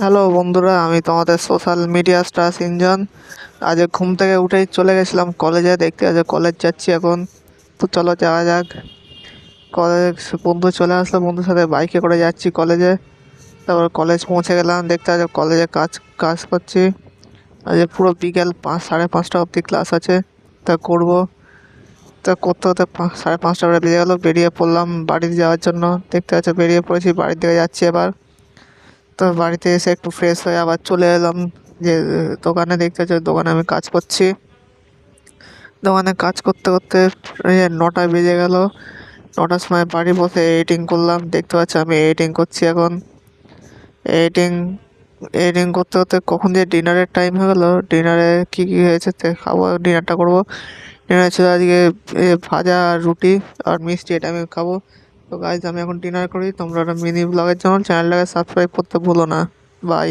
Hello বন্ধুরা, আমি তোমাদের সোশ্যাল মিডিয়া স্টার সিনজন। আজ ঘুম থেকে উঠেই চলে গেছিলাম কলেজে, দেখতে আজ কলেজ যাচ্ছি এখন। তো চলো যাওয়া যাক। কলেজ বন্ধু চলে আসলো, বন্ধুর সাথে বাইকে করে যাচ্ছি কলেজে। তারপর কলেজ পৌঁছে গেলাম, দেখতে আজ কলেজে কাজ কাজ করছি। আজ পুরো বিকেল 5, 5:30 অবধি ক্লাস আছে, তা করবো। তা করতে করতে 5:30 করে বেজে গেলো, বেরিয়ে পড়লাম বাড়িতে যাওয়ার জন্য। দেখতে পাচ্ছ বেরিয়ে পড়েছি, বাড়ির দিকে যাচ্ছি এবার। তো বাড়িতে এসে একটু ফ্রেশ হয়ে আবার চলে এলাম যে দোকানে। দেখতে পাচ্ছ দোকানে আমি কাজ করছি। দোকানে কাজ করতে করতে এই 9টা বেজে গেল। 9টার সময় বাড়ি বসে এডিটিং করলাম। দেখতে পাচ্ছ আমি এডিটিং করছি এখন। এডিটিং এডিটিং করতে করতে কখন যে ডিনারের টাইম হয়ে গেলো। ডিনারে কী কী হয়েছে খাবো, ডিনারটা করবো। ডিনারে ছিল আজকে ভাজা আর রুটি আর মিষ্টি, এটা আমি খাবো। তো গাইজ আমি এখন ডিনার করি। তোমরা একটা মিনি ব্লগের জন্য চ্যানেলটাকে সাবস্ক্রাইব করতে ভুলো না। বাই।